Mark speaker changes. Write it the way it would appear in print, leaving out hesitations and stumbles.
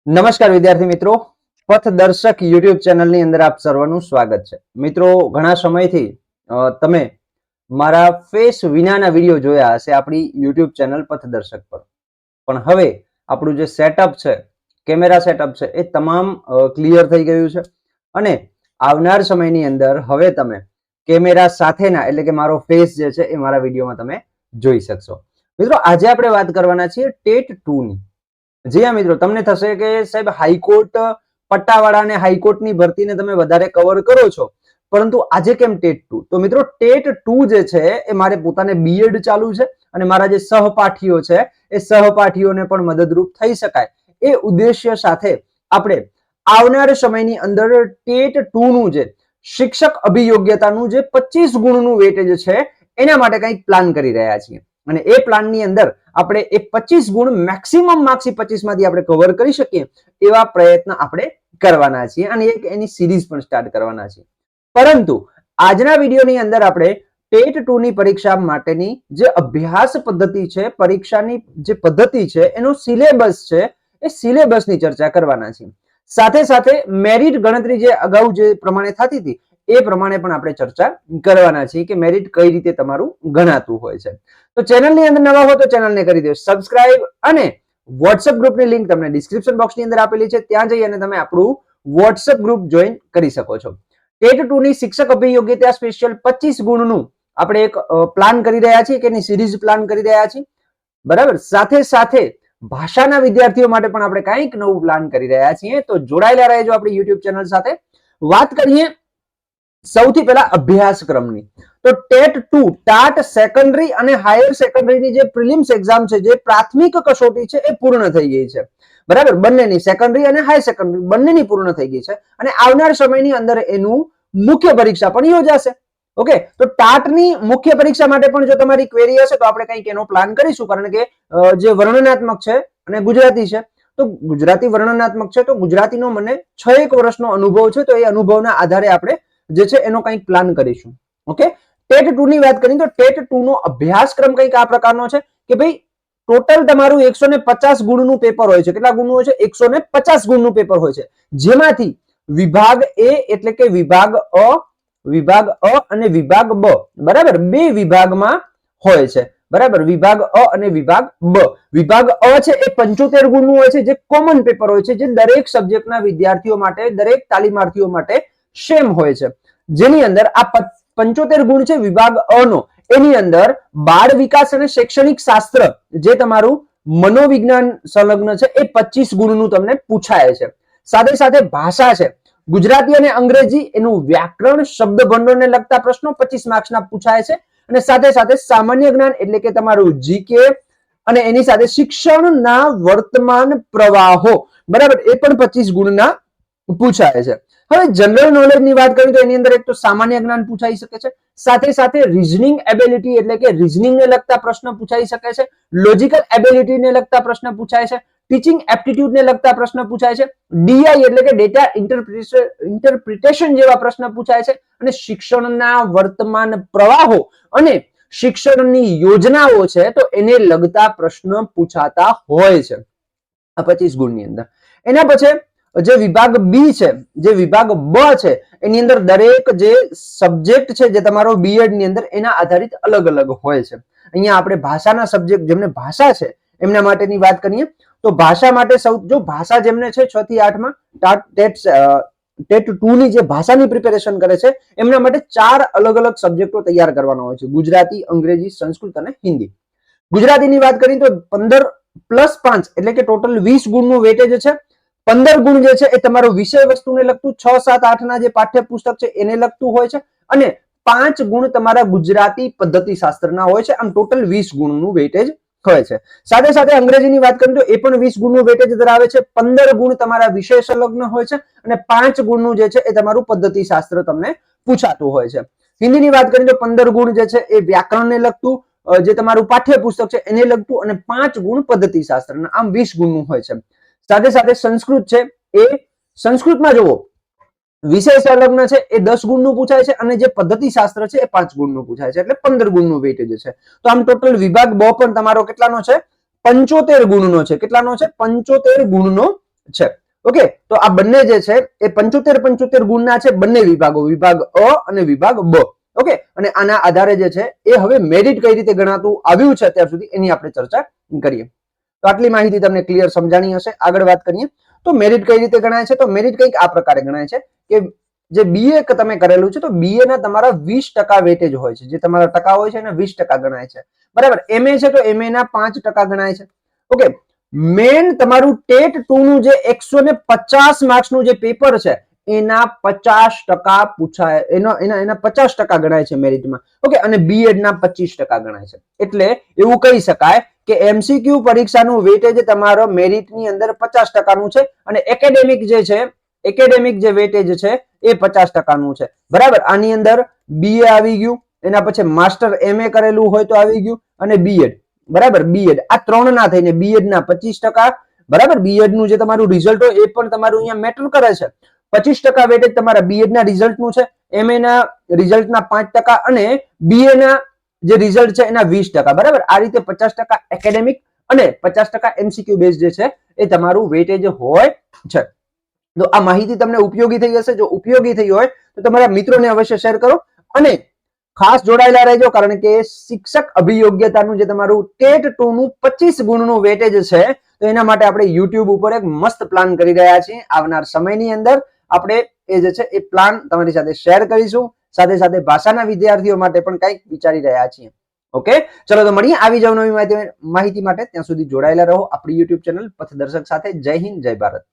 Speaker 1: નમસ્કાર વિદ્યાર્થી મિત્રો, પથદર્શક યુટ્યુબ ચેનલની અંદર આપ સર્વનું સ્વાગત છે. મિત્રો, ઘણા સમયથી તમે મારા ફેસ વિનાના વિડીયો જોયા હશે આપણી યુટ્યુબ ચેનલ પથદર્શક પર. પણ હવે આપણું જે સેટઅપ છે, કેમેરા સેટઅપ છે, એ તમામ ક્લિયર થઈ ગયું છે અને આવનાર સમયની અંદર હવે તમે કેમેરા સાથેના એટલે કે મારો ફેસ જે છે એ મારા વિડીયોમાં તમે જોઈ શકશો. મિત્રો, આજે આપણે વાત કરવાના છીએ ટેટ 2 ની. જી હા મિત્રો, તમને થશે કે સાહેબ હાઈકોર્ટ પટ્ટાવાળા અને હાઈકોર્ટની ભરતીને તમે વધારે કવર કરો છો, પરંતુ આજે કેમ ટેટ 2? તો મિત્રો, ટેટ 2 જે છે એ મારે પોતાને બીએડ ચાલુ છે અને મારા જે સહપાઠીઓ છે એ સહપાઠીઓને પણ મદદરૂપ થઈ શકાય એ ઉદ્દેશ્ય સાથે આપણે આવનાર સમયની અંદર ટેટ 2 નું જે શિક્ષક અભિયોગ્યતાનું જે 25 ગુણનું વેટેજ છે એના માટે કંઈક પ્લાન કરી રહ્યા છીએ અને એ પ્લાનની અંદર આપણે એ 25 ગુણ મેક્સિમમ માર્ક્સ 25 માંથી આપણે કવર કરી શકીએ એવા પ્રયત્ન આપણે કરવાના છીએ અને એક એની સિરીઝ પણ સ્ટાર્ટ કરવાના છીએ. પરંતુ આજના વિડીયોની અંદર આપણે ટેટ 2 ની પરીક્ષા માટેની જે અભ્યાસ પદ્ધતિ છે, પરીક્ષાની જે પદ્ધતિ છે, એનો સિલેબસ છે, એ સિલેબસની ચર્ચા કરવાના છીએ. સાથે સાથે મેરિટ ગણતરી જે અગાઉ જે પ્રમાણે થતી હતી એ પ્રમાણે પણ આપણે ચર્ચા કરવાના છીએ કે મેરિટ કઈ રીતે તમારું ગણાતું હોય છે. તો ચેનલની અંદર નવા હો તો ચેનલને કરી દો સબસ્ક્રાઇબ અને વોટ્સએપ ગ્રુપની લિંક તમને ડિસ્ક્રિપ્શન બોક્સની અંદર આપેલી છે, ત્યાં જઈ અને તમે આપણું વોટ્સએપ ગ્રુપ જોઈન કરી શકો છો. ટેટ 2 ની શિક્ષક અભિયોગ્યતા સ્પેશિયલ 25 ગુણનું આપણે એક પ્લાન કરી રહ્યા છીએ કે એની સિરીઝ પ્લાન કરી રહ્યા છીએ, બરાબર. સાથે સાથે ભાષાના વિદ્યાર્થીઓ માટે પણ આપણે કંઈક નવું પ્લાન કરી રહ્યા છીએ, તો જોડાયેલા રહેજો આપણી યુટ્યુબ ચેનલ સાથે. વાત કરીએ સૌથી પહેલા અભ્યાસક્રમની, તો ટેટ 2 ટાટ સેકન્ડરી અને હાયર સેકન્ડરીની જે પ્રિલિમ્સ એક્ઝામ છે, જે પ્રાથમિક કસોટી છે, એ પૂર્ણ થઈ ગઈ છે, બરાબર. બંનેની સેકન્ડરી અને હાયર સેકન્ડરી બંનેની પૂર્ણ થઈ ગઈ છે અને આવનાર સમયની અંદર એનું મુખ્ય પરીક્ષા પણ યોજાશે. ઓકે, તો ટાટની મુખ્ય પરીક્ષા માટે પણ જો તમારી ક્વેરી હશે તો આપણે કંઈક એનો પ્લાન કરીશું, કારણ કે જે વર્ણનાત્મક છે અને ગુજરાતી છે, તો ગુજરાતી વર્ણનાત્મક છે, તો ગુજરાતીનો મને 6 વર્ષનો અનુભવ છે, તો એ અનુભવના આધારે આપણે જે છે એનો કંઈક પ્લાન કરીશું. ઓકે, ટેટ 2 ની વાત કરીએ તો ટેટ 2 નો અભ્યાસક્રમ કંઈક આ પ્રકારનો છે કે ભાઈ ટોટલ તમારું 150 ગુણનું પેપર હોય છે. કેટલા ગુણનું હોય છે? 150 ગુણનું પેપર હોય છે, જેમાંથી વિભાગ એ એટલે કે વિભાગ અ અને વિભાગ બ, બરાબર, બે વિભાગમાં હોય છે, બરાબર. વિભાગ અ અને વિભાગ બ. વિભાગ અ છે એ 75 ગુણનું હોય છે, જે કોમન પેપર હોય છે, જે દરેક સબ્જેક્ટના વિદ્યાર્થીઓ માટે, દરેક તાલીમાર્થીઓ માટે સેમ હોય છે, જેની અંદર આ 75 ગુણ છે વિભાગ અ નો. એની અંદર બાળ વિકાસ અને શૈક્ષણિક શાસ્ત્ર જે તમારું મનોવિજ્ઞાન સંલગ્ન છે એ 25 ગુણનું તમને પૂછાય છે. સાથે સાથે ભાષા છે, ગુજરાતી અને અંગ્રેજી, એનું વ્યાકરણ, શબ્દ ભંડોળને લગતા પ્રશ્નો 25 માર્ક્સના પૂછાય છે અને સાથે સાથે સામાન્ય જ્ઞાન એટલે કે તમારું જીકે અને એની સાથે શિક્ષણના વર્તમાન પ્રવાહો, બરાબર, એ પણ 25 ગુણના પૂછાય છે. હવે જનરલ નોલેજ ની વાત કરીએ તો એની અંદર એક તો સામાન્ય જ્ઞાન પૂછાઈ શકે છે, સાથે સાથે રીઝનિંગ એબિલિટી એટલે કે રીઝનિંગ ને લગતા પ્રશ્ન પૂછાઈ શકે છે, લોજિકલ એબિલિટી ને લગતા પ્રશ્ન પૂછાય છે, ટીચિંગ એપ્ટિટ્યુડ ને લગતા પ્રશ્ન પૂછાય છે, ડીઆઈ એટલે કે ડેટા ઇન્ટરપ્રિટેશન જેવા પ્રશ્ન પૂછાય છે અને શિક્ષણના વર્તમાન પ્રવાહો અને શિક્ષણની યોજનાઓ છે તો એને લગતા પ્રશ્ન પૂછાતા હોય છે આ 25 ગુણની અંદર. એના પછી જે વિભાગ બી છે, જે વિભાગ બ છે, એની અંદર દરેક જે સબ્જેક્ટ છે જે તમારો બીએડ ની અંદર એના આધારિત અલગ અલગ હોય છે. અહીંયા આપણે ભાષાના સબ્જેક્ટ જેમને ભાષા છે એમના માટેની વાત કરીએ તો ભાષા માટે જો ભાષા જેમને છે 6 થી 8 માં ટેટ 2 ની જે ભાષાની પ્રિપેરેશન કરે છે એમના માટે 4 અલગ અલગ સબ્જેક્ટો તૈયાર કરવાનો હોય છે: ગુજરાતી, અંગ્રેજી, સંસ્કૃત અને હિન્દી. ગુજરાતીની વાત કરીએ તો 15 + 5 એટલે કે ટોટલ 20 ગુણનું વેટેજ છે. 15 ગુણ જે છે એ તમારો વિષય વસ્તુને લગતું, 6, 7, 8 ના જે પાઠ્યપુસ્તક છે એને લગતું હોય છે અને 5 ગુણ તમારા ગુજરાતી પદ્ધતિ શાસ્ત્રના હોય છે. આમ ટોટલ 20 ગુણનું વેટેજ હોય છે. સાથે સાથે અંગ્રેજીની વાત કરીએ તો એ પણ 20 ગુણનું વેટેજ ધરાવે છે. 15 ગુણ તમારા વિષય સંલગ્ન હોય છે અને 5 ગુણનું જે છે એ તમારું પદ્ધતિ શાસ્ત્ર તમને પૂછાતું હોય છે. હિન્દીની વાત કરીએ તો 15 ગુણ જે છે એ વ્યાકરણને લગતું, જે તમારું પાઠ્યપુસ્તક છે એને લગતું અને 5 ગુણ પદ્ધતિ શાસ્ત્રના, આમ 20 ગુણનું હોય છે. સાથે સાથે સંસ્કૃત છે, એ સંસ્કૃતમાં જુઓ વિષય સંલગ્ન છે એ 10 ગુણનું પૂછાય છે અને જે પદ્ધતિ શાસ્ત્ર છે એ 5 ગુણનું પૂછાય છે, એટલે 15 ગુણનું વેટેજ છે. તો આમ ટોટલ વિભાગ બ પણ તમારો કેટલાનો છે? 75 ગુણનો છે. કેટલાનો છે? 75 ગુણનો છે. ઓકે, તો આ બંને જે છે એ 75 ગુણના છે, બંને વિભાગો, વિભાગ અ અને વિભાગ બ. ઓકે, અને આના આધારે જે છે એ હવે મેરિટ કઈ રીતે ગણાતું આવ્યું છે અત્યાર સુધી એની આપણે ચર્ચા કરીએ. તો આટલી માહિતી તમને ક્લિયર સમજાણી હશે. આગળ વાત કરીએ તો મેરિટ કઈ રીતે ગણાય છે. તો મેરિટ કંઈક આ પ્રકારે ગણાય છે કે જે બીએ તમે કરેલું છે તો બીએ ના તમારા 20% વેટેજ હોય છે. જે તમારા ટકા હોય છે એને 20% ગણાય છે. બરાબર. એમએ છે તો એમએ ના 5% ગણાય છે. ઓકે, મેન તમારું ટેટ 2 નું જે 150 માર્ક્સનું જે પેપર છે એના 50% પૂછાય, એના 50% ગણાય છે મેરિટમાં. ઓકે, અને બીએડ ના 25% ગણાય છે. એટલે એવું કહી શકાય કે એમસીક્યુ પરીક્ષાનું વેટેજ તમારો મેરિટની અંદર 50% નું છે અને એકેડેમિક જે વેટેજ છે એ 50% નું છે. બરાબર. આની અંદર બીએ આવી ગયું, એના પછી માસ્ટર એમએ કરેલું હોય તો આવી ગયું, અને બીએડ. બરાબર. બીએડ આ ત્રણ ના થઈને બીએડ ના 25%. બરાબર. બીએડ નું જે તમારું રિઝલ્ટ હોય એ પણ તમારું અહીંયા મેટર કરે છે. 25% વેટેજ તમારા બીએડ ના રિઝલ્ટ નું છે, એમએ ના રિઝલ્ટ ના 5% અને બીએ ના જે રિઝલ્ટ છે એના 20%. બરાબર. આ રીતે 50% એકેડેમિક અને 50% એમસીક્યુ બેઝ જે છે એ તમારું વેટેજ હોય છે. તો આ માહિતી તમને ઉપયોગી થઈ હશે. જો ઉપયોગી થઈ હોય તો તમારા મિત્રોને અવશ્ય શેર કરો અને ખાસ જોડાયેલા રહેજો, કારણ કે શિક્ષક અભિયોગ્યતાનું જે તમારું ટેટ 2 નું 25 ગુણનું વેટેજ છે તો એના માટે આપણે YouTube ઉપર એક મસ્ત પ્લાન કરી રહ્યા છીએ. આવનાર સમયની અંદર આપણે એ જે છે એ પ્લાન તમારી સાથે શેર કરીશું. સાથે સાથે ભાષાના વિદ્યાર્થીઓ માટે પણ કંઈક વિચારી રહ્યા છીએ. ઓકે, ચલો તો મળીએ આવી જાવ નવી માહિતી માટે. ત્યાં સુધી જોડાયેલા રહો આપણી YouTube ચેનલ પથદર્શક સાથે. જય હિન્દ, જય ભારત.